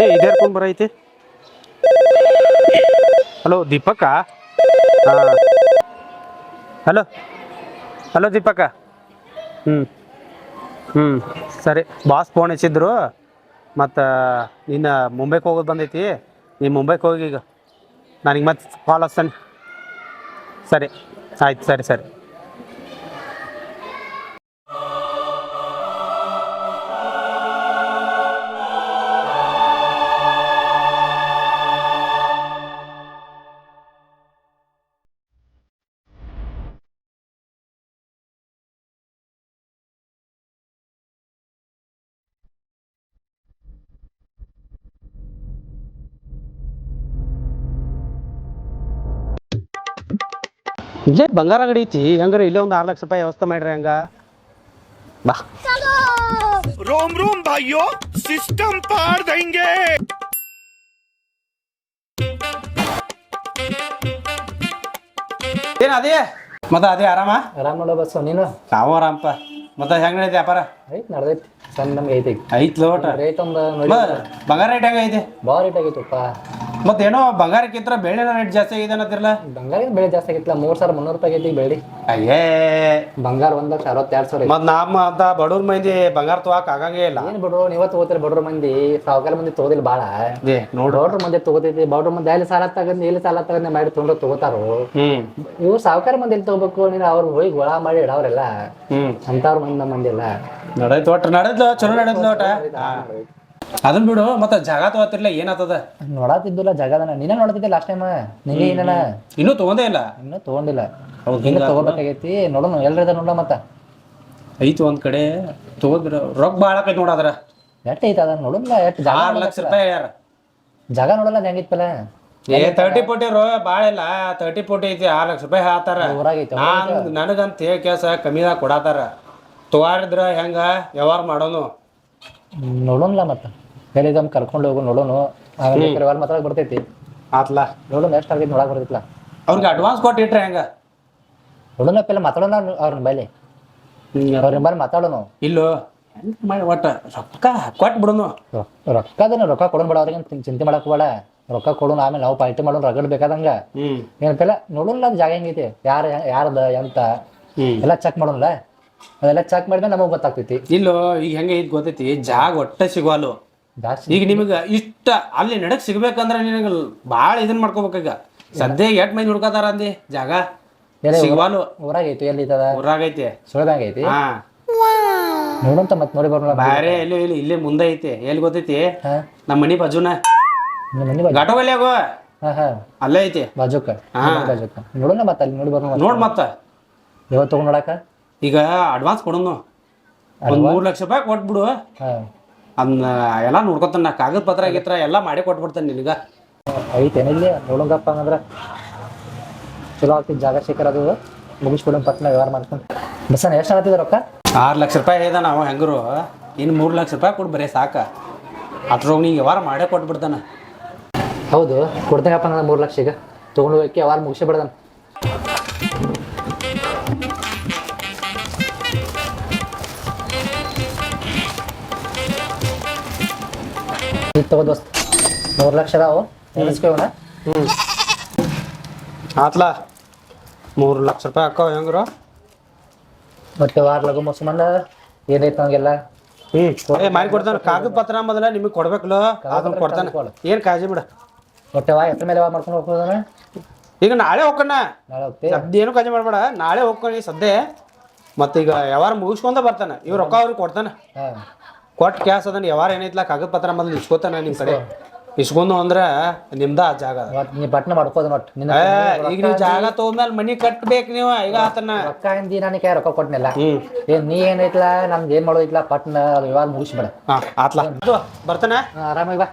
ಇದ್ಯಾರ್ಕೊಂಡು ಬರೈತಿ. Hello ದೀಪಕ್ಕ. ಹಾಂ hello hello ದೀಪಕ್ಕ. ಹ್ಞೂ ಸರಿ, ಬಾಸ್ ಫೋನ್ ಹಚ್ಚಿದ್ರು. ಮತ್ತು ನೀನು ಮುಂಬೈಗೆ ಹೋಗೋದು ಬಂದೈತಿ. ನೀನು ಮುಂಬೈಗೆ ಹೋಗಿ ಈಗ ನನಗೆ ಮತ್ತೆ ಕಾಲ್ ಹಚ್ತಾನೆ. ಸರಿ ಆಯ್ತು, ಸರಿ ಸರಿ. ಇಲ್ಲೇ ಬಂಗಾರ ಅಂಗಡಿ ಐತಿ, ಹಂಗಾರೆ ಇಲ್ಲೇ ಒಂದು 6 ಲಕ್ಷ ರೂಪಾಯಿ ವ್ಯವಸ್ಥೆ ಮಾಡ್ರಿ. ಹಂಗ ಬಾ. रोम रोम भाइयों, सिस्टम पार देंगे. ಏನು ಅದೇ ಮತ್ತೆ ಅದೇ ಆರಾಮ? ಆರಾಮ್ ನೋಡ ಬಸ್ ನೀನು. ನಾವು ಆರಾಮಪ್ಪ. ಮತ್ತೆ ಹೆಂಗೆ ನಡೀತಿ ವ್ಯಾಪಾರ? ಐತ್ ನಡ್ದೈತಿ ಸಣ್ಣ ನಮ್ಗೆ ಐತಿ. ಐತ್ ಲೋಟ ರೇಟ್ ಒಂದು ಬಂಗಾರ ರೇಟ್ ಹೆಂಗ ಐತಿ? ಭಾಳ ರೇಟ್ ಆಗೈತಪ್ಪ. ಮತ್ತೇನೋ ಬಂಗಾರಕ್ಕಿಂತ ಬೆಳ್ಳಿ ರೇಟ್ ಜಾಸ್ತಿ ಆಗಿದೆ ಅನ್ನತ್ತಿರಲ್ಲ? ಬಂಗಾರ ಬೆಳೆ ಜಾಸ್ತಿ ಆಗೈತಿಲ್ಲ, 3,300 ರೂಪಾಯಿ ಆಗೈತಿ ಬೆಳ್ಳಿ. ಅಯ್ಯೇ ಬಂಗಾರ 1,62,000. ಮತ್ ನಮ್ಮ ಅಂತ ಬಡವ್ರ ಮಂದಿ ಬಂಗಾರ ತಗೋಕ್ ಆಗಂಗೇ ಇಲ್ಲ. ಏನ್ ಬಿಡ್ರು, ನೀವ ತಗೋತೀರಿ ಬಡ್ರ ಮಂದಿ, ಸಾವುಕಾರ ಮಂದಿ ತಗೋದಿಲ್ಲ ಬಾಳ. ನೋಡ್ರಿ ಬಡ್ರ ಮಂದಿ ತಗೋತೈತಿ. ಬಡ್ರ ಮಂದಿ ಎಲ್ಲಿ ಸಾಲ ತಗಂದ್ ಮಾಡಿ ತೊಗೊಂಡ್ರೆ ತಗೋತಾರು. ಇವ್ರು ಸಾವುಕಾರ ಮಂದಿ ಎಲ್ಲಿ ತಗೋಬೇಕು? ನೀನು ಅವ್ರು ಹೋಗಿ ಗೊಳ ಮಾಡಿ ಇಡವ್ರೆಲ್ಲ ಅಂತವ್ರ ಮಂದಿ. ನಮ್ಮ ಮಂದಿ ಎಲ್ಲ ನಡೆದ್ ಒಟ್ಟ ನಡೆದ್ಲು, ಚಲೋ ನಡೆದ್ಲು ಒಟ. ಅದನ್ ಬಿಡು, ಮತ್ತೆ ಜಾಗ ತಗೋತಿರ್ಲ ಏನಾಗ್ತದ? ನೋಡತ್ತಿದ್ದಿಲ್ಲ ಜಾಗದನ. ನೀನೇ ನೋಡತ್ತಿದ್ದೆ ಲಾಸ್ಟ್ ಟೈಮ್. ನಿಂಗೆ ಏನ ಇನ್ನೂ ತಗೊಂಡೇ ಇಲ್ಲ? ಇನ್ನೂ ತಗೊಂಡಿಲ್ಲ. ಇನ್ನು ತಗೋಬೇಕಾಗೈತಿ. ನೋಡೋಣ ಎಲ್ರದ ನೋಡ. ಮತ್ತ ಐತಿ ಒಂದ್ ಕಡೆ ತಗೋದ್ರ ರೊಕ್ಕ ಭಾಳ ಆಕೈತಿ ನೋಡದ್ರ. ಎಟ್ ಐತ ಅದ ನೋಡಲ್ಲ. ಎಟ್ ಜಾಗ 6 ಲಕ್ಷ ರೂಪಾಯಿ ಯಾರ ಜಾಗ ನೋಡಲ್ಲ ಹೆಂಗಿತ್ತಲ್ಲ. 30 ಕೋಟಿ ಭಾಳ ಇಲ್ಲ. 30 ಕೋಟಿ ಐತಿ, 6 ಲಕ್ಷ ರೂಪಾಯಿ ಹಾತಾರ. ನನಗಂತ ಹೇಳಿ ಕೆಲಸ ಕಮ್ಮಿದಾಗ ಕೊಡತಾರ. ತಗೋರಿದ್ರ ಹೆಂಗ ವ್ಯವಹಾರ ಮಾಡೋನು ನೋಡೋಣ. ಮತ್ತ ಹೇಳಿದಮ್ ಕರ್ಕೊಂಡು ಹೋಗು ನೋಡೋಣ. ವ್ಯವಹಾರ ಮಾತಾಡಕ್ ಬರ್ತೈತಿ. ಆತ್ಲಾ ನೋಡೋಣ ಎಷ್ಟು ಆಗೈತಿ ನೋಡಕ್ ಬರ್ತೈತಿಲ್ಲ. ಅವ್ರಿಗೆ ಅಡ್ವಾನ್ಸ್ ಕೊಟ್ಟು ಇಟ್ರೆ ಹೆಂಗ? ನೋಡೋಣ ಪೆಲ್ಲ ಮಾತಾಡೋಣ ಅವ್ರ ಬೈಲಿ. ಅವ್ರ ಬಲ್ಲಿ ಮಾತಾಡೋಣ. ಇಲ್ಲೋ ಒಟ್ಟ ರೊಕ್ಕ ಕೊಟ್ಟು ಬಿಡೋನು. ರೊಕ್ಕ ಕೊಡೋಣ ಬೇಡ. ಅವ್ರಿಗೆ ಚಿಂತೆ ಮಾಡಕ್ ಬೇಡ. ರೊಕ್ಕ ಕೊಡೋಣ, ಆಮೇಲೆ ನಾವು ಪಾರ್ಟಿ ಮಾಡೋಣ ರಗಡ್ ಬೇಕಾದಂಗ. ಏನಪ್ಪೆಲ್ಲ ನೋಡೋಣ ಅದು ಜಾಗ ಹೆಂಗೈತಿ, ಯಾರದ ಎಂತ ಎಲ್ಲ ಚೆಕ್ ಮಾಡೋಣ. ಅದೆಲ್ಲ ಚೆಕ್ ಮಾಡಿದ್ರೆ ನಮಗ್ ಗೊತ್ತಾಗ್ತೈತಿ. ಇಲ್ಲೋ ಈಗ ಹೆಂಗ ಐತಿ ಗೊತ್ತೈತಿ, ಜಾಗ ಒಟ್ಟ ಸಿಗುವಲ್ಲು ಜಾಸ್ತಿ. ಈಗ ನಿಮಗ ಇಷ್ಟ ಅಲ್ಲಿ ನಡಕ್ ಸಿಗ್ಬೇಕಂದ್ರ ನಿನಗ ಭಾಳ ಇದನ್ ಮಾಡ್ಕೋಬೇಕೀಗ. ಸದ್ಯ 8 ಮಂದಿ ಹುಡ್ಕೋತಾರ ಅಂದಿ ಜಾಗ ಸಿಗುವಲ್ಲು. ಊರಾಗೈತಿ ಎಲ್ಲಿ ಊರಾಗೈತಿ, ಸುಳ್ದಂಗ ಐತಿ. ಹಾ ನೋಡಂತ ಮತ್ ನೋಡಿ ಬರೋಣ. ಬ್ಯಾರೆ ಎಲ್ಲಿ ಇಲ್ಲಿ ಇಲ್ಲೇ ಮುಂದೆ ಐತಿ. ಎಲ್ಲಿ ಗೊತ್ತೈತಿ? ನಮ್ಮ ಮನಿ ಬಾಜುನ ಘಾಟೋಗಲ್ಯಾಗೋ ಅಲ್ಲೇ ಐತಿ ಬಾಜುಕ. ನೋಡೋಣ ಮತ್ತ ಅಲ್ಲಿ ನೋಡಿ ಬರೋಣ. ನೋಡ್ ಮತ್ತ ಯಾವತ್ತು ತಗೊಂಡ್ ನೋಡಾಕ. ಈಗ ಅಡ್ವಾನ್ಸ್ ಕೊಡೋನು ಒಂದ್ 3 ಲಕ್ಷ ರೂಪಾಯಿ ಕೊಟ್ಬಿಡು. ಅದನ್ನ ಎಲ್ಲಾ ನೋಡ್ಕೊತಾನ. ಕಾಗದ ಪತ್ರ ಆಗಿತ್ರ ಎಲ್ಲಾ ಮಾಡಿ ಕೊಟ್ಬಿಡ್ತಾನೆ ನಿನಗ. ಐತೇನ ಇಲ್ಲಿ ನೋಡಂಗಪ್ಪ ಅಂದ್ರ ಚಲೋ ಆಗ್ತಿದ್ ಜಾಗ ಸಿಕ್ಕರ. ಅದು ಮುಗಿಸ್ಕೊಡೋಣ ಪಟ್ನ ವ್ಯವಹಾರ ಮಾಡ್ಕೊಂಡು. ಬಸ್ಸನ ಎಷ್ಟು ಆಗ್ತಿದ ರೊಕ್ಕ? 6 ಲಕ್ಷ ರೂಪಾಯಿ ಹೇಳ್ದ ನಾವು ಹೆಂಗರು. ಇನ್ನು 3 ಲಕ್ಷ ರೂಪಾಯಿ ಕೊಟ್ಟು ಬರೀ ಸಾಕ. ಅದ್ರೊಳಗೆ ನೀ ವ್ಯವಹಾರ ಮಾಡೇ ಕೊಟ್ಬಿಡ್ತಾನ. ಹೌದು ಕೊಡ್ತೇನಪ್ಪ ನಾನು 3 ಲಕ್ಷ. ಈಗ ತೊಗೊಂಡು ಹೋಗಿ ವ್ಯವಹಾರ ಮುಗಿಸಿ ಬಿಡ್ದಾನ. ತಗೋ ದೋಸ್ತ, 3 ಲಕ್ಷ ಅದಾವು. ನೆನೆಸ್ಕೋಣ. ಆತ್ಲಾ 3 ಲಕ್ಷ ರೂಪಾಯಿ ಹಾಕೋ ಹೆಂಗ್ರು. ಮತ್ತೆ ವಾರ ಲಗು ಮುಸ್ಮಂದ ಏನೈತೆ ನಮಗೆಲ್ಲ ಮಾಡಿ ಕೊಡ್ತಾನ. ಕಾಗದ ಪತ್ರ ಮೊದಲ ನಿಮಗೆ ಕೊಡ್ಬೇಕಲ್ಲ, ಅದನ್ನ ಕೊಡ್ತಾನ. ಏನ್ ಕಾಳಜಿ ಬಿಡ. ಹೊಟ್ಟೆ ವಾ ಎತ್ತ ಮೇಲೆ ಮಾಡ್ಕೊಂಡು ಹೋಗ್ಬೋದನ. ಈಗ ನಾಳೆ ಹೋಗ್ಕಣ್ಣ. ನಾಳೆ ಹೋಗ್ತೀವಿ. ಸದ್ಯ ಏನು ಕಾಳಜಿ ಮಾಡ್ಬೇಡ, ನಾಳೆ ಹೋಗ್ಕೊಂಡು ಸದ್ಯ. ಮತ್ತೆ ಈಗ ವ್ಯವಹಾರ ಮುಗಿಸ್ಕೊಂಡ ಬರ್ತಾನ. ಇವ್ ರೊಕ್ಕ ಅವ್ರಿಗೆ ಕೊಡ್ತಾನ. ಕೊಟ್ಟು ಕ್ಯಾಸ್ ಅದನ್ನ ವ್ಯವಹಾರ ಏನೈತ್ಲ ಕಾಗದ ಪತ್ರ ಮೊದಲು ಇಸ್ಕೋತಾನ ನಿಮ್ ಕಡೆ. ಇಸ್ಕೊಂಡು ಅಂದ್ರ ನಿಮ್ದ ಆ ಜಾಗ. ನೀ ಪಟ್ನ ಮಾಡ್ಕೋದು ನೋಟ್. ಈಗ ನೀವು ಜಾಗ ತಗೊಂಡ್ಮೇಲೆ ಮನಿ ಕಟ್ಬೇಕು ನೀವು. ಈಗ ಆತನ ರೊಕ್ಕ ಹಿಂದಿ ನನಗೆ ರೊಕ್ಕ ಕೊಟ್ಟನಿಲ್ಲ. ನೀ ಏನೈತ್ಲ ನಮ್ದು ಏನ್ ಮಾಡೋದಿಲ್ಲ. ಪಟ್ನ ವ್ಯವಹಾರ ಮುಗಿಸ್ಬೇಡ. ಆತ್ಲಾ ಬರ್ತಾನ. ಆರಾಮಾಗಿ ಬಾ.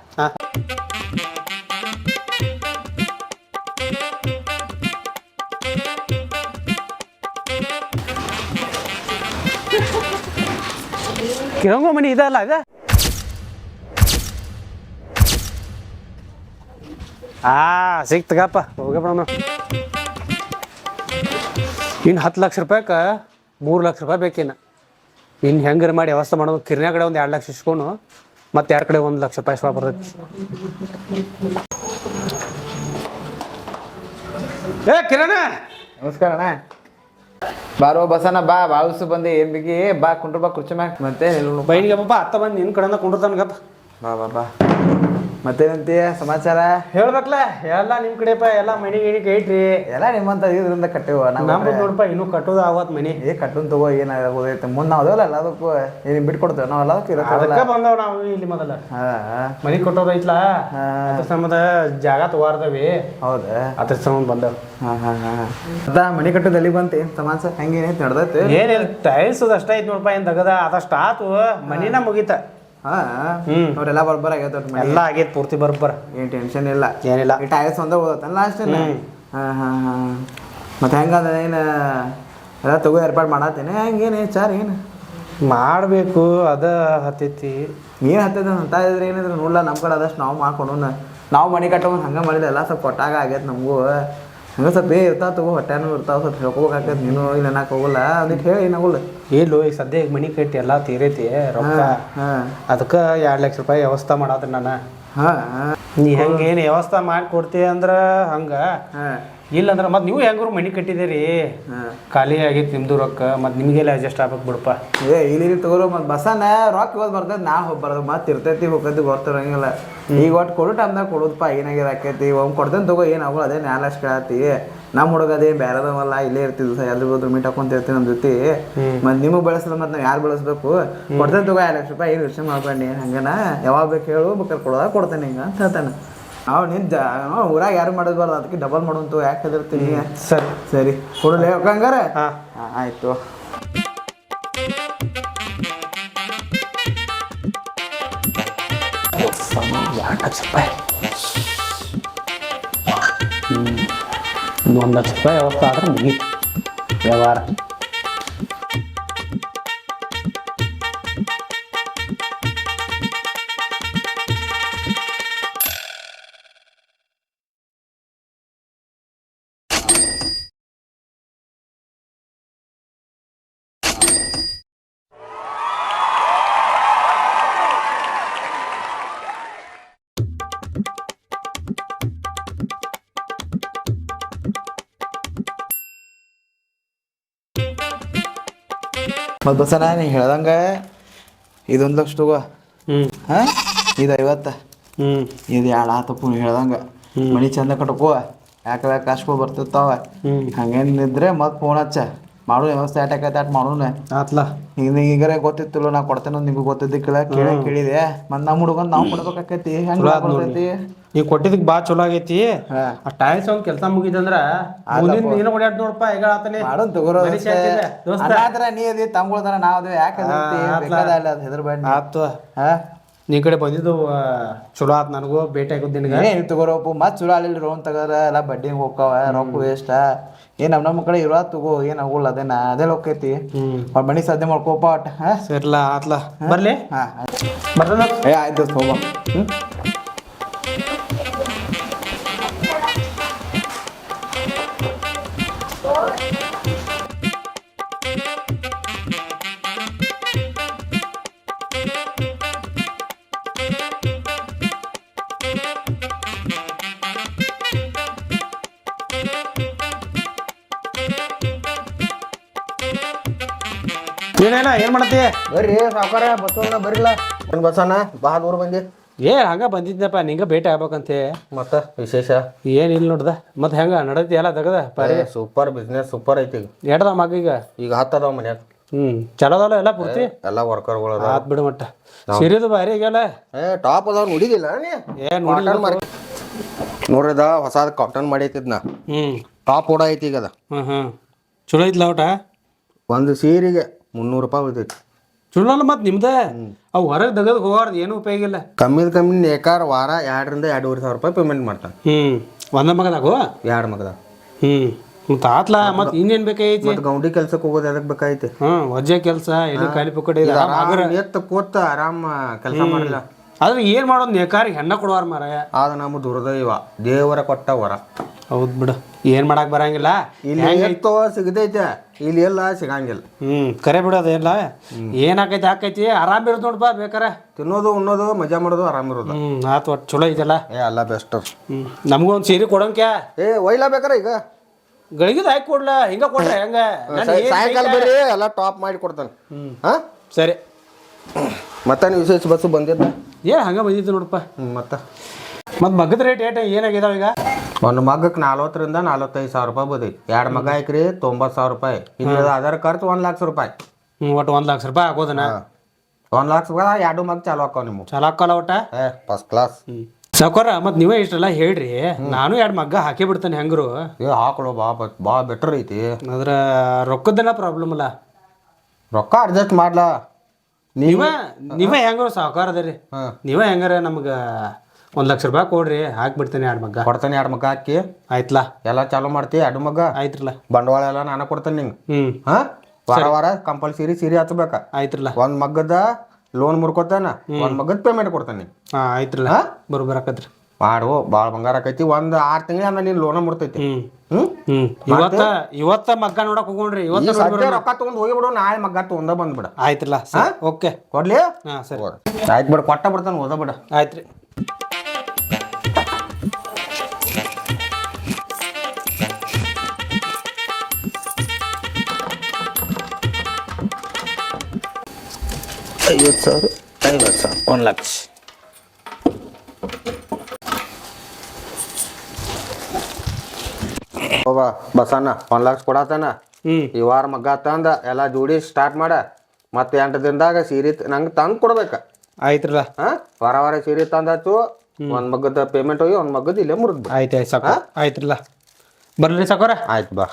ಕಿರಂಗೋ ಮನಿ ಇದಲ್ಲ ಇದ. ಸಿಕ್ತಗಪ್ಪ ಹೋಗಿ ಬಿಡೋಣ. ಇನ್ನು 10 ಲಕ್ಷ ರೂಪಾಯಿಕ 3 ಲಕ್ಷ ರೂಪಾಯಿ ಬೇಕಿನ್ನ. ಇನ್ನು ಹೆಂಗಾರ ಮಾಡಿ ವ್ಯವಸ್ಥೆ ಮಾಡೋದು. ಕಿರ್ನ್ಯಾ ಕಡೆ ಒಂದು 2 ಲಕ್ಷ ಇಸ್ಕೊಂಡು ಮತ್ತೆ ಯಾರ ಕಡೆ 1 ಲಕ್ಷ ರೂಪಾಯಿ ಸ್ವಾ ಬರ್ತೈತಿ. ಏ ಕಿರಣ, ನಮಸ್ಕಾರ ಅಣ್ಣ. ಬಾರೋ ಬಸಣ್ಣ, ಬಾ ಬಾವುಸು ಬಂದೆ. ಏನ್ ಬಿಗಿ ಬಾ, ಕುಂಡ್ರು ಬಾ ಕುರ್ಚಿ ಮ್ಯಾಗ. ಮತ್ತೆ ಬೈನಿಗೆ ಪಾಪ ಅತ್ತ ಬಂದು ನಿನ್ನ ಕಡೆನ ಕುಂಡ್ರತಾನ ಗಪ್ಪ. ಬಾ ಬಾ ಬಾ. ಮತ್ತೇನಂತೀಯ ಸಮಾಚಾರ? ಹೇಳ್ಬೇಕಲ್ಲ ಎಲ್ಲ ನಿಮ್ಮ ಕಡೆಪ್ಪ, ಎಲ್ಲ ಮನೆ ಗಿಣಿ ಕೈಟ್ರಿ ಎಲ್ಲ ನಿಮ್ಮಂತ ಇದರಿಂದ ಕಟ್ಟಿವ. ನಮ್ದು ನೋಡಪ್ಪ ಇನ್ನೂ ಕಟ್ಟೋದು ಆಗತ್ ಮನೆ. ಕಟ್ಟುನ್ ತಗೋ, ಏನಾಗೋದೈತೆ ಮುಂದೆ ನಾವು ಅದೇವಲ್ಲ ಎಲ್ಲದಕ್ಕೂ ಏನ್ ಬಿಟ್ಕೊಡ್ತೇವೆ ನಾವು ಎಲ್ಲದಕ್ಕೂ ಅದಕ್ಕೆ ಬಂದವ್ ನಾವು ಇಲ್ಲಿ ಮೊದಲ ಮನೆ ಕಟ್ಟೋದೈತ್ಲಾ, ಅದ್ರ ಸಂಬಂಧ ಜಾಗ ತಗೋರ್ದವಿ. ಹೌದಾ? ಅದ್ರ ಸಂಬಂಧ ಬಂದವ್. ಮನೆ ಕಟ್ಟೋದು ಎಲ್ಲಿ ಬಂತ? ಏನ್ ಸಮಾಚಾರ ಹೆಂಗೇನೈತಿ ನಡ್ದೈತಿ? ಏನಿಲ್ಲ, ಟೈಲ್ಸ್ ಅಷ್ಟ ಐತಿ ನೋಡಪ್ಪ. ಏನ್ ತಗದ ಅದಷ್ಟ ಆತು, ಮನಿನ ಮುಗೀತ. ಅವ್ರೆಲ್ಲ ಬರ್ಬರ್ ಆಗೈತೆ ಎಲ್ಲ ಆಗೈತಿ ಪೂರ್ತಿ ಬರ್ಬರ್. ಏನ್ ಟೆನ್ಷನ್ ಇಲ್ಲ, ಏನಿಲ್ಲ. ಈ ಟೈಲ್ಸ್ ಒಂದ ಓದತ್ತಲ್ಲ ಲಾಸ್ಟ್. ಮತ್ತೆ ಹೆಂಗದ ಏನು ಎಲ್ಲ ತಗೋ ಏರ್ಪಾಡು ಮಾಡತ್ತೇನೆ? ಹೆಂಗೇನು ಚಾರ್ ಏನು ಮಾಡಬೇಕು? ಅದ ಹತ್ತೈತಿ. ಏನು ಹತ್ತೈತೆ ಅಂತ ಇದ್ರೆ ಏನಿದ್ರೆ ನೋಡ್ಲ ನಮ್ಮ ಕಡೆ ಅದಷ್ಟು ನಾವು ಮಾಡ್ಕೊಂಡು ನಾವು ಮನೆ ಕಟ್ಟೋದು ಹಂಗೆ ಮಾಡಿಲ್ಲ. ಎಲ್ಲ ಸ್ವಲ್ಪ ಕೊಟ್ಟಾಗ ಆಗೈತೆ ನಮಗೂ. ಹಂಗೆ ಸ್ವಲ್ಪ ಇರ್ತಾವ ತಗೋ, ಹೊಟ್ಟೆನೂ ಇರ್ತಾವ, ಸ್ವಲ್ಪ ಹೇಳ್ಕೋಬೇಕಾಗ್ತೈತೆ. ನೀನು ಇಲ್ಲಿ ಅನ್ನಕ್ಕೆ ಹೋಗಲ್ಲ, ಅದಕ್ಕೆ ಹೇಳಿ ಏನಾಗಲ್ಲ. ಏನು ಈಗ ಸದ್ಯ ಈಗ ಮನೆ ಕಟ್ಟಿ ಎಲ್ಲ ತೀರೈತಿ ರೊಕ್ಕ. ಅದಕ್ಕೆ 2 ಲಕ್ಷ ರೂಪಾಯಿ ವ್ಯವಸ್ಥೆ ಮಾಡತ್ರಿ ನಾನು. ನೀ ಹೆಂಗೆ ಏನು ವ್ಯವಸ್ಥೆ ಮಾಡಿ ಕೊಡ್ತೀವಿ ಅಂದ್ರೆ ಹಂಗೆ. ಇಲ್ಲಂದ್ರೆ ಮತ್ತೆ ನೀವು ಹೆಂಗ್ರು ಮನೆ ಕಟ್ಟಿದ್ದೀರಿ, ಖಾಲಿ ಆಗೈತಿ ನಿಮ್ದು ರೊಕ್ಕ. ಮತ್ತು ನಿಮಗೆಲ್ಲ ಅಡ್ಜಸ್ಟ್ ಆಗ್ಬೇಕು ಬಿಡಪ್ಪ. ಇಲ್ಲಿ ತಗೋರು ಮತ್ತೆ ಬಸ್ಸನ್ನ ರೊಕ್ಕ ಇವತ್ತು ಬರ್ತೈತೆ, ನಾ ಬರೋದು ಮತ್ತೆ ಇರ್ತೈತಿ ಹೋಗ್ತೈತಿ ಬರ್ತಿರಂಗಿಲ್ಲ. ಈಗ ಒಟ್ಟು ಕೊಡೋ ಟೈಮ್ದಾಗ ಕೊಡೋದಪ್ಪ, ಏನಾಗಿದೆ ಆಕೈತಿ ಒಮ್ಮೆ ಕೊಡ್ತೇನೆ ತಗೋ. ಏನಾಗಲ್ಲ, ಅದೇ 4 ಲಕ್ಷ ಕೇಳತ್ತಿ. ನಮ್ಮ ಹುಡುಗದೇ ಬೇರೆದವಲ್ಲ, ಇಲ್ಲೇ ಇರ್ತಿದ್ವು ಸರ್, ಎಲ್ರಿಗೂ ಹೋದ್ರು ಮೀಟ್ ಹಾಕೊಂತ ಇರ್ತೀವಿ ನಮ್ಮ ಜೊತೆ. ಮತ್ತು ನಿಮಗೆ ಬೆಳೆಸಿದ್ರೆ ಮತ್ತು ನಾವು ಯಾರು ಬೆಳೆಸ್ಬೇಕು? ಕೊಡ್ತೇನೆ ತಗೋ 2 ಲಕ್ಷ ರೂಪಾಯಿ. ಏನು ವಿಷಯ ಮಾಡ್ಕೊಂಡು ಹಂಗೇನ ಯಾವಾಗ ಬೇಕು ಹೇಳು, ಬೇಕಾದ್ರೆ ಕೊಡೋದಾಗ ಕೊಡ್ತೇನೆ ಹಿಂಗೆ ಅಂತ ಹೇಳ್ತಾನೆ. ನಾವು ನಿಂತ ಊರಾಗ ಯಾರು ಮಾಡೋದ್ಬಾರ್ದು, ಅದಕ್ಕೆ ಡಬಲ್ ಮಾಡೋಂತು. ಯಾಕೆ ಹೆದರ್ತೀನಿ? ಸರಿ ಸರಿ ಕೊಡಲೇ ಹಂಗಾರೆ. ಆಯಿತು. $1 ಲಕ್ಷ ರೂಪಾಯಿ ವ್ಯವಸ್ಥೆ ಆದ್ರೆ ಮುಗೀತು ವ್ಯವಹಾರ. ಮತ್ತು ಬಸಣ್ಣ ನೀ ಹೇಳ್ದಂಗೆ ಇದೊಂದು ಲಕ್ಷ ತಗೋ. ಹಾಂ, ಇದು 50. ಇದು 2 ಆತಪ್ಪು ನೀ ಹೇಳ್ದಂಗೆ. ಮನೆ ಚಂದ ಕಟ್ಕೋ, ಯಾಕೆ ಕಾಸ್ಕೊ ಬರ್ತಿರ್ತಾವ. ಹಂಗೇನಿದ್ರೆ ಮತ್ತೆ ಫೋನ್ ಹಚ್ಚ ಮಾಡು, ವ್ಯವಸ್ಥೆ ಆಟಕೈತೆ ಆಟ ಮಾಡೋಣ ಆತ್ಲ. ಈಗಾರೆ ಗೊತ್ತಿತ್ತಿಲ್ಲ, ನಾ ಕೊಡ್ತೇನೆ ನಿಮ್ಗೆ ಗೊತ್ತಿದ್ದ ಕೇಳಿದೆ. ಮತ್ತು ನಮ್ಮ ಹುಡುಗಂದು ನಾವು ಕೊಡ್ಬೇಕಾಕೈತಿ. ಹೆಂಗೆ ನೀವು ಕೊಟ್ಟಿದ್ದಕ್ಕೆ ಭಾಳ ಚಲೋ ಆಗೈತಿ. ಆ ಟೈಲ್ಸ್ ಒಂದು ಕೆಲಸ ಮುಗಿದಂದ್ರ ನೀನು ಓಡಾಡ್ ನೋಡಪ್ಪ. ಈಗ ಆತನೇ ಮಾಡೋಣ ತಗೋರ. ನೀ ಅದಿ ತಮ್ಗೊಳ್ದಾರ ನಾವು ಅದೇ ಯಾಕೆ ಹೆದರ್ಬೇಡ. ಆತು. ನೀ ಕಡೆ ಬಂದಿದ್ದು ಚಲೋ ಆತ್, ನನಗೂ ಭೇಟಿ ಆಗೋದು ನಿನಗೆ. ಏನು ತಗೋರಪ್ಪ, ಮತ್ತೆ ಚಲೋ ಅಲ್ಲಿಲ್ಲ ರೋನ್ ತಗೋರ ಎಲ್ಲ ಬಡ್ಡಿಂಗ್ ಹೋಗ್ತಾವ, ರೊಕ್ಕ ವೇಸ್ಟ್. ಏನು ನಮ್ಮ ಕಡೆ ಇರೋ ತಗೋ, ಏನು ಆಗೋಲ್ಲ. ಅದೇನ ಅದೇ ಹೋಗ್ತೈತಿ. ಮನೆ ಸಾಧ್ಯ ಮಾಡ್ಕೋಪ ಒಟ್ಟು. ಸರಿಲ್ಲ ಆತ್ಲ, ಬರ್ಲಿ. ಬರ್ತದ. ಆಯ್ತು ಹೋಗ. ಏನೇನ ಏನ್ ಮಾಡತ್ತಿ? ಬರ್ರಿ ಸಾವುಕಾರ, ಬಸವಣ್ಣ ಬರ್ರಿಲ್ಲ. ಬಸಣ್ಣ ಭಾಳ ದೂರ ಬಂದಿ. ಹಂಗ ಬಂದಿದ್ದಪ್ಪ, ನಿಂಗ ಭೇಟಿ ಆಗ್ಬೇಕಂತೆ. ಮತ್ತ ವಿಶೇಷ ಏನಿಲ್ಲ ನೋಡ್ದ. ಮತ್ತೆ ಹೆಂಗ ನಡತಿ ಎಲ್ಲ ತಗದ ಪಾರಿ? ಸೂಪರ್ ಬಿಸ್ನೆಸ್, ಸೂಪರ್ ಐತಿ. ಎಡದ ಮಗ ಈಗ 10 ಅದಾವ ಮನ್ಯಾಗ. ಚಲೋ ಅದಾವ ಎಲ್ಲ ಪೂರ್ತಿ. ಎಲ್ಲ ವರ್ಕರ್ಗಳು ಆತ್ ಬಿಡು. ಮಟ್ಟ ಸೀರಿಯದು ಬಾರಿ ಈಗೆಲ್ಲ ಟಾಪ್ ಅದಾವ. ನೋಡಿದಿಲ್ಲ ನೋಡ್ರಿದ ಹೊಸಾದ ಕಾಟನ್ ಮಾಡೈತಿದ್ನ. ಟಾಪ್ ಓಡ ಐತಿ ಈಗ ಅದ. ಚಲೋ ಐತ್ಲ ಊಟ. ಒಂದು ಸೀರೆಗೆ 300 ರೂಪಾಯಿ ಉಳಿತೈತಿ. ಚಲೋ ಅಲ್ಲ ಮತ್ತೆ ನಿಮ್ದ. ಅವು ಹೊರಗೆ ತೆಗೆದು ಹೋಗಾರ್ದು ಏನು ಉಪಯೋಗ ಇಲ್ಲ. ಕಮ್ಮಿ ನೇಕಾರ ವಾರ 2 ರಿಂದ 2.5 ಸಾವಿರ ರೂಪಾಯಿ ಪೇಮೆಂಟ್ ಮಾಡ್ತಾನೆ. ಒಂದ ಮಗದಾಗು 2 ಮಗದ. ಮತ್ತೆ ಆತ್ಲ. ಮತ್ತೆ ಇನ್ನೇನ್ ಬೇಕಾಗೈತಿ? ಮತ್ತೆ ಗೌಂಡಿ ಕೆಲ್ಸಕ್ಕೆ ಹೋಗೋದು ಎದಕ್ ಬೇಕಾಯ್ತಿ? ವಜ್ಜೆ ಕೆಲಸ ಎಲ್ಲಿ ಖಾಲಿ ಪುಕ್ಕಡೆ ಎತ್ತ ಕೂತ ಆರಾಮ ಕೆಲಸ ಮಾಡಿಲ್ಲ. ಆದ್ರೆ ಏನ್ ಮಾಡೋದು, ನೇಕಾರಿಗೆ ಹೆಣ್ಣ ಕೊಡುವಾರ ಮಾರಾಯ. ಆದ ನಮ್ಮ ದುರ್ದೈವ, ದೇವರ ಕೊಟ್ಟ ವರ. ಹೌದ್ ಬಿಡ. ಏನು ಮಾಡಕ್ಕೆ ಬರಂಗಿಲ್ಲ. ಇಲ್ಲಿ ಎತ್ತೋ ಸಿಗತೈತೆ, ಇಲ್ಲಿ ಎಲ್ಲ ಸಿಗಂಗಿಲ್ಲ. ಕರೆ ಬಿಡೋದಿಲ್ಲ. ಏನಾಕೈತಿ ಹಾಕೈತಿ, ಆರಾಮ್ ಇರೋದು ನೋಡಪ್ಪ ಬೇಕಾರೆ. ತಿನ್ನೋದು ಉಣ್ಣೋದು ಮಜಾ ಮಾಡೋದು ಆರಾಮಿರೋದು. ಆತು ಒಟ್ಟು ಚಲೋ ಐತಲ್ಲ. ಎಲ್ಲ ಬೆಸ್ಟ್. ನಮಗೂ ಒಂದು ಸೀರೆ ಕೊಡೋಂಕ್ಯಾ? ಒಯ್ಲಾ ಬೇಕಾರೆ ಈಗ ಗಳಿಗಿದ ಹಾಕಿ ಕೊಡ್ಲ, ಹಿಂಗ ಕೊಡ್ಲ ಹೆಂಗ? ಸಾಯಂಕಾಲ ಬರ್ರಿ, ಎಲ್ಲ ಟಾಪ್ ಮಾಡಿ ಕೊಡ್ತಾನೆ. ಹಾ ಸರಿ. ಮತ್ತೆ ವಿಶೇಷ ಬಸ್ಸು ಬಂದಿದ್ದ ಏನು ಹಂಗ ಬಂದಿತ್ತು ನೋಡಪ್ಪ. ಮತ್ತೆ ಮಗ್ಗದ ರೇಟ್ ಏನಾಗಿದಾವ ಈಗ? ಒಂದು ಮಗಕ್ಕೆ 40,000 ರಿಂದ 45,000 ರೂಪಾಯಿ ಬದೈತಿ. 2 ಮಗ ಐಕ್ರಿ 90,000 ರೂಪಾಯಿ. ಇನ್ನು ಅದರ ಖರ್ಚು 1,00,000 ರೂಪಾಯಿ. ಒಟ್ಟು 1,00,000 ರೂಪಾಯಿ ಹಾಕೋದನ. 1,00,000 ರೂಪಾಯಿ 2 ಮಗ ಚಾಲು ಹಾಕವ್ ನಿಮ್ಗೆ. ಚಲೋ ಹಾಕಲ್ಲ ಒಟ್ಟ ಫಸ್ಟ್ ಕ್ಲಾಸ್. ಸಾಕೋರ ಮತ್ತು ನೀವೇ ಇಷ್ಟೆಲ್ಲ ಹೇಳ್ರಿ, ನಾನು 2 ಮಗ್ಗ ಹಾಕಿ ಬಿಡ್ತೇನೆ ಹೆಂಗರು. ಹಾಕೊಳ್ಳೋ ಬಾ ಬೆಟರ್ ಐತಿ. ಅದ್ರ ರೊಕ್ಕದನ ಪ್ರಾಬ್ಲಮ್ ಅಲ್ಲ, ರೊಕ್ಕ ಅಡ್ಜಸ್ಟ್ ಮಾಡ್ಲಾ. ನೀವೇ ಹೆಂಗಾರ ಸಾವುಕಾರ ಅದರಿ, ನೀವೇ ಹೆಂಗಾರ ನಮ್ಗೆ 1,00,000 ರೂಪಾಯಿ ಕೊಡ್ರಿ, ಹಾಕ್ಬಿಡ್ತೇನೆ 2 ಮಗ್ಗ. ಕೊಡ್ತೇನೆ 2 ಮಗ ಹಾಕಿ. ಆಯ್ತಲ್ಲ, ಎಲ್ಲ ಚಾಲು ಮಾಡ್ತಿ 2 ಮಗ. ಆಯ್ತ್ರಲ್ಲ, ಬಂಡವಾಳ ಎಲ್ಲ ನಾನು ಕೊಡ್ತೇನೆ ನಿಂಗೆ. ವಾರ ಕಂಪಲ್ಸರಿ ಸೀರೆ ಹಚ್ಬೇಕ. ಆಯ್ತ್ರಲ್ಲ, 1 ಮಗ್ಗದ ಲೋನ್ ಮುರ್ಕೋತಾನ, 1 ಮಗದ ಪೇಮೆಂಟ್ ಕೊಡ್ತಾನೆ. ಆಯ್ತ್ರಲ್ಲ, ಬರೋಬ್ಬರ ಆಕತ್ರಿ. ಮಾಡು, ಭಾಳ ಬಂಗಾರ ಆಕೈತಿ. 6 ತಿಂಗಳ ಆಮೇಲೆ ನೀನು ಲೋನ ಮುರ್ತೈತಿ. ಇವತ್ತ ಮಗ್ಗ ನೋಡಕ್ ಹೋಗೋಣ್ರಿ. ಇವತ್ತ ರೊಕ್ಕ ತಗೊಂಡ್ ಹೋಗಿಬಿಡು, ನಾಳೆ ಮಗ್ಗ ತಗೊಂಡ ಬಂದ್ಬಿಡ. ಆಯ್ತ್ರಲ್ಲ, ಓಕೆ ಕೊಡ್ಲಿ. ಸರಿ ಆಯ್ತು ಬಿಡ, ಕೊಟ್ಟ ಬಿಡ್ತಾನೆ, ಓದ ಬಿಡ. ಆಯ್ತ್ರಿ. $50,000, 50,000, 1,00,000. ಹೋಗ ಬಸಣ್ಣ 1,00,000 ಕೊಡತಾನ. ಈ ವಾರ ಮಗ್ಗ ತಂದ ಎಲ್ಲ ಜೋಡಿ ಸ್ಟಾರ್ಟ್ ಮಾಡ. ಮತ್ತೆ 8 ದಿನದಾಗ ಸೀರೆ ನಂಗೆ ತಂದು ಕೊಡ್ಬೇಕ. ಆಯ್ತ್ರಲ್ಲ, ವಾರ ಸೀರೆ ತಂದಾಚು. 1 ಮಗ್ಗದ ಪೇಮೆಂಟ್ ಹೋಗಿ 1 ಮಗ್ಗದ ಇಲ್ಲೇ ಮುರಿದ್. ಆಯ್ತು ಸಾಕು. ಆಯ್ತ್ರಲ್ಲ, ಬರ್ಲಿ ಸಾಕೋರ. ಆಯ್ತು ಬಾ.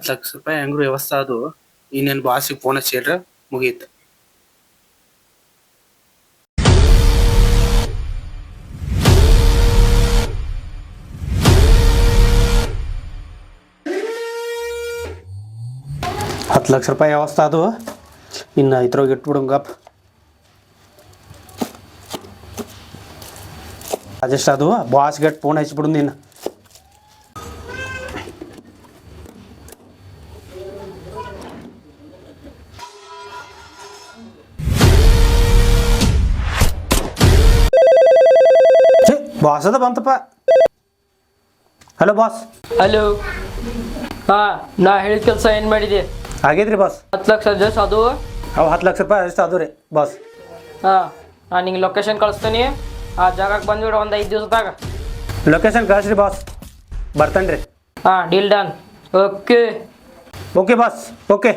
₹10,00,000 ಹೆಂಗ್ರು ವ್ಯವಸ್ಥೆ ಅದು. ಇನ್ನೇನು ಬಾಸಿಗೆ ಫೋನ್ ಹಚ್ಚಿಡ್ರ ಮುಗೀತು. ₹10,00,000 ವ್ಯವಸ್ಥೆ ಅದು. ಇನ್ನು ಇದ್ರೊಳಗೆ ಇಟ್ಬಿಡುಂಗಪ್ಪ. ಅದೆಷ್ಟು ಅದು ಬಾಸ್ಗೆ ಫೋನ್ ಹಚ್ಬಿಡು ನೀನು. ಬಾಸ್ ಅದ ಬಂತಪ್ಪ. Hello boss. ಹಲೋ. ಹಾಂ, ನಾ ಹೇಳಿದ ಕೆಲಸ ಏನು ಮಾಡಿದೆ? ಆಗೈತ್ರಿ ಬಾಸ್. 10,00,000 ಜಸ್ಟ್ ಅದು. ಅವು ₹10,00,000 ಅಷ್ಟು ಅದು ರೀ ಬಾಸ್. ಹಾಂ, ನಾನು ನಿಂಗೆ ಲೊಕೇಶನ್ ಕಳಿಸ್ತೀನಿ. ಆ ಜಾಗಕ್ಕೆ ಬಂದ್ಬಿಡು ಒಂದು 5 ದಿವಸದಾಗ. ಲೊಕೇಶನ್ ಕಳಿಸ್ರಿ ಬಾಸ್, ಬರ್ತೇನೆ ರೀ. ಹಾಂ, deal done. Okay okay boss, okay.